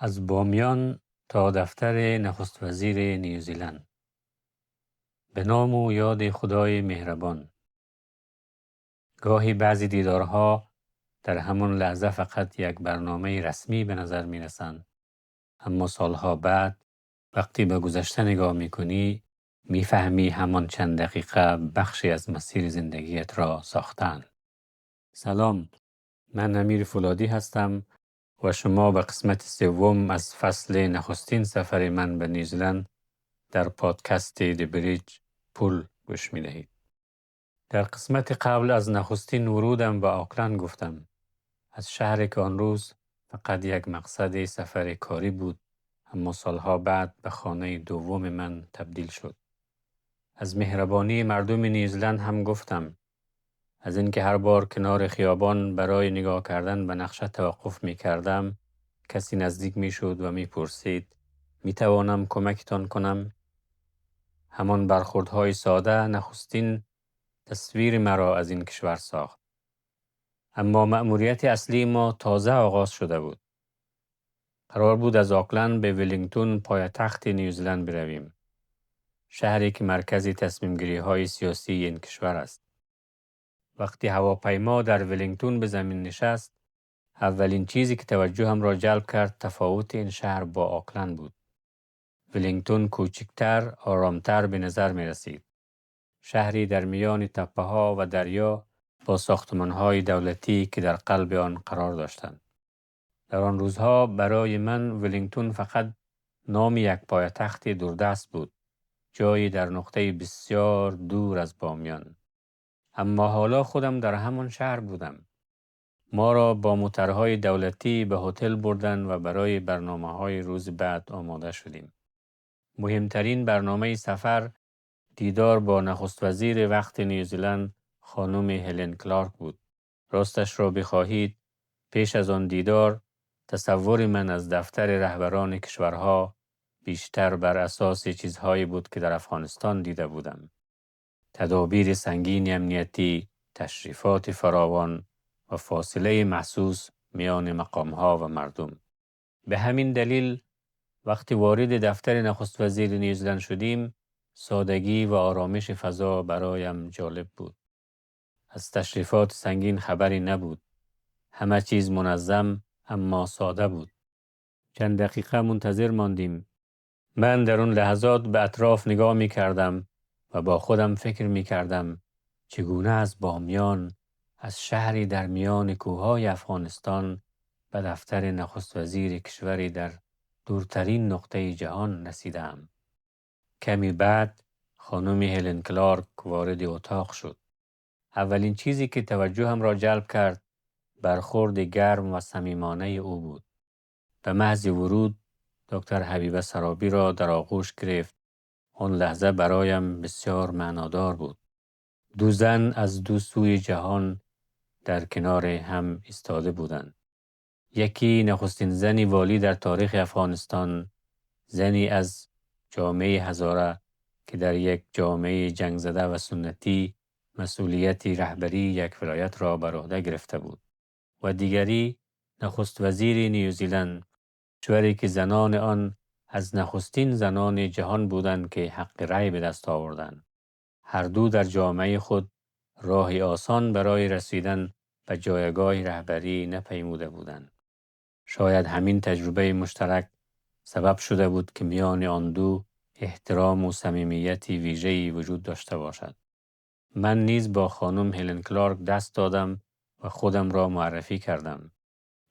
از بامیان تا دفتر نخست وزیر نیوزیلند. به نام و یاد خدای مهربان. گاهی بعضی دیدارها در همون لحظه فقط یک برنامه رسمی به نظر می رسند. اما سالها بعد وقتی به گذشته نگاه می کنی می فهمی همان چند دقیقه بخشی از مسیر زندگیت را ساختن. سلام، من امیر فولادی هستم و شما به قسمت سوم از فصل نخستین سفر من به نیوزیلند در پادکست دی بریج پول گوش می دهید. در قسمت قبل از نخستین ورودم به آکلند گفتم. از شهری که آن روز فقط یک مقصد سفر کاری بود، اما سالها بعد به خانه دوم من تبدیل شد. از مهربانی مردم نیوزیلند هم گفتم. از اینکه هر بار کنار خیابان برای نگاه کردن به نقشه توقف می کردم، کسی نزدیک می شد و می پرسید می توانم کمکتان کنم؟ همان برخوردهای ساده نخستین تصویر مرا از این کشور ساخت. اما مأموریت اصلی ما تازه آغاز شده بود. قرار بود از آکلند به ولینگتون پایتخت نیوزیلند برویم. شهری که مرکز تصمیم گیری های سیاسی این کشور است. وقتی هواپیما در ولینگتون به زمین نشست، اولین چیزی که توجهم را جلب کرد تفاوت این شهر با آکلند بود. ولینگتون کوچکتر، آرامتر به نظر می رسید. شهری در میان تپه ها و دریا با ساختمان های دولتی که در قلب آن قرار داشتند. در آن روزها برای من ولینگتون فقط نام یک پایتخت دوردست بود، جایی در نقطه بسیار دور از بامیان. اما حالا خودم در همان شهر بودم. ما را با موترهای دولتی به هتل بردند و برای برنامه‌های روز بعد آماده شدیم. مهمترین برنامه سفر دیدار با نخست وزیر وقت نیوزیلند خانم هلن کلارک بود. راستش را بخواهید، پیش از آن دیدار تصور من از دفتر رهبران کشورها بیشتر بر اساس چیزهایی بود که در افغانستان دیده بودم. تدابیر سنگین امنیتی، تشریفات فراوان و فاصله محسوس میان مقامها و مردم. به همین دلیل وقتی وارد دفتر نخست وزیر نیوزیلند شدیم، سادگی و آرامش فضا برایم جالب بود. از تشریفات سنگین خبری نبود. همه چیز منظم اما ساده بود. چند دقیقه منتظر ماندیم. من در اون لحظات به اطراف نگاه می کردم و با خودم فکر می کردم چگونه از بامیان، از شهری در میان کوههای افغانستان به دفتر نخست وزیر کشوری در دورترین نقطه جهان رسیدم. کمی بعد خانم هلن کلارک وارد اتاق شد. اولین چیزی که توجهم را جلب کرد برخورد گرم و صمیمانه او بود. به محض ورود دکتر حبیبه سرابی را در آغوش گرفت. آن لحظه برایم بسیار معنادار بود. دو زن از دو سوی جهان در کنار هم ایستاده بودند. یکی نخستین زنی والی در تاریخ افغانستان، زنی از جامعه هزاره که در یک جامعه جنگ زده و سنتی مسئولیت رهبری یک ولایت را بر عهده گرفته بود. و دیگری نخست وزیر نیوزیلند، کشوری که زنان آن از نخستین زنان جهان بودند که حق رأی به دست آوردند. هر دو در جامعه خود راه آسان برای رسیدن به جایگاه رهبری نپیموده بودند. شاید همین تجربه مشترک سبب شده بود که میان آن دو احترام و صمیمیت ویژه‌ای وجود داشته باشد. من نیز با خانم هلن کلارک دست دادم و خودم را معرفی کردم.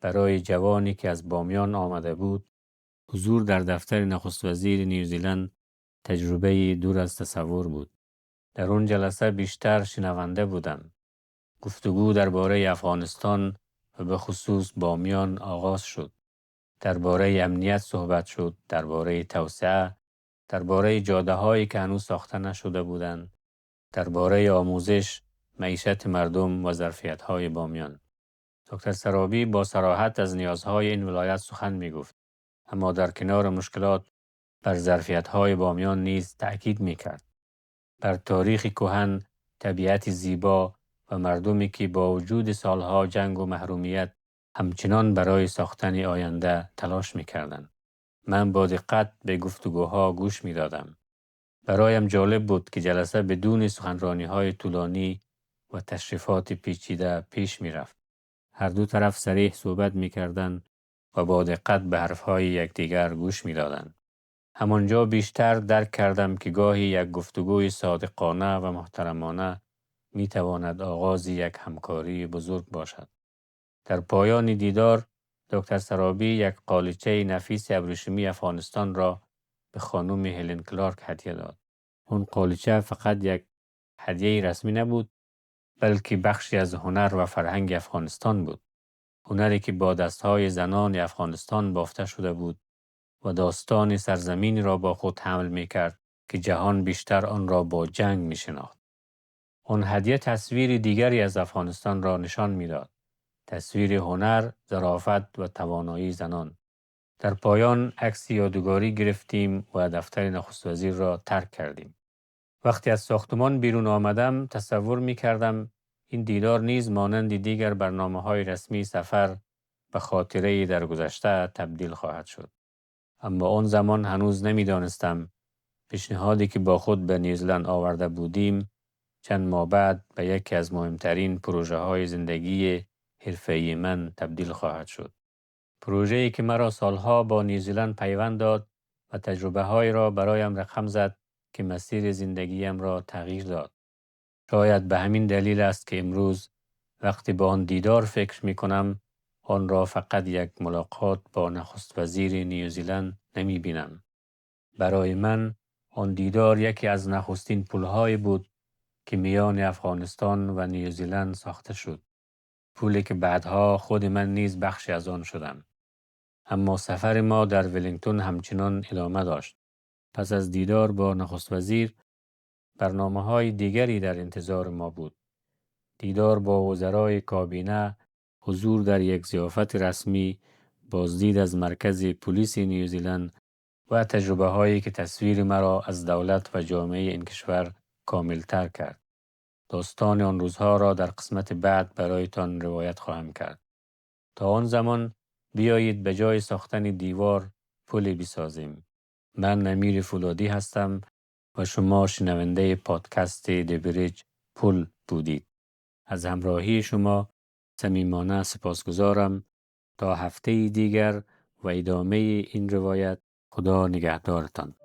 برای جوانی که از بامیان آمده بود، حضور در دفتر نخست وزیر نیوزیلند تجربه دور از تصور بود. در اون جلسه بیشتر شنونده بودم. گفتگو درباره افغانستان و به خصوص بامیان آغاز شد. درباره امنیت صحبت شد، درباره توسعه، درباره جاده‌هایی که هنوز ساخته نشده بودند، درباره آموزش، معیشت مردم و ظرفیت‌های بامیان. دکتر سرابی با صراحت از نیازهای این ولایت سخن می‌گفت، اما در کنار مشکلات بر ظرفیت‌های بامیان نیز تأکید می‌کرد. بر تاریخ کهن، طبیعت زیبا و مردمی که با وجود سالها جنگ و محرومیت همچنان برای ساختن آینده تلاش می‌کردند. من با دقت به گفتگوها گوش می‌دادم. برایم جالب بود که جلسه بدون سخنرانی‌های طولانی و تشریفات پیچیده پیش می‌رفت. هر دو طرف صریح صحبت می‌کردند و با دقت به حرف‌های یکدیگر گوش می‌دادند. همانجا بیشتر درک کردم که گاهی یک گفتگوی صادقانه و محترمانه می‌تواند آغاز یک همکاری بزرگ باشد. در پایان دیدار، دکتر سرابی یک قالیچه نفیس ابریشمی افغانستان را به خانم هلن کلارک هدیه داد. اون قالیچه فقط یک هدیه رسمی نبود، بلکه بخشی از هنر و فرهنگ افغانستان بود. هنری که با دستهای زنان افغانستان بافته شده بود و داستان سرزمینی را با خود حمل می کرد که جهان بیشتر آن را با جنگ می شناخت. آن هدیه تصویر دیگری از افغانستان را نشان می داد. تصویر هنر، ظرافت و توانایی زنان. در پایان عکس یادگاری گرفتیم و دفتر نخست وزیر را ترک کردیم. وقتی از ساختمان بیرون آمدم تصور می کردم این دیدار نیز مانند دیگر برنامه‌های رسمی سفر به خاطره‌ای در گذشته تبدیل خواهد شد. اما آن زمان هنوز نمی دانستم پیشنهادی که با خود به نیوزلند آورده بودیم چند ماه بعد به یکی از مهمترین پروژه های زندگی حرفه‌ای من تبدیل خواهد شد. پروژه‌ای که مرا سالها با نیوزلند پیوند داد و تجربه های را برایم رقم زد که مسیر زندگیم را تغییر داد. شاید به همین دلیل است که امروز وقتی به آن دیدار فکر می کنم آن را فقط یک ملاقات با نخست وزیر نیوزلند نمی بینم. برای من آن دیدار یکی از نخستین پل‌هایی بود که میان افغانستان و نیوزلند ساخته شد. پولی که بعدها خود من نیز بخشی از آن شدم. اما سفر ما در ولینگتون همچنان ادامه داشت. پس از دیدار با نخست وزیر برنامه‌های دیگری در انتظار ما بود. دیدار با وزرای کابینه، حضور در یک ضیافت رسمی، بازدید از مرکز پلیس نیوزلند و تجربه هایی که تصویر مرا از دولت و جامعه این کشور کاملتر کرد. داستان آن روزها را در قسمت بعد برایتان روایت خواهم کرد. تا آن زمان بیایید به جای ساختن دیوار پلی بسازیم. من امیر فولادی هستم و شما شنونده پادکست دبریج پل بودید. از همراهی شما صمیمانه سپاسگزارم. تا هفته دیگر و ادامه این روایت. خدا نگهدارتان.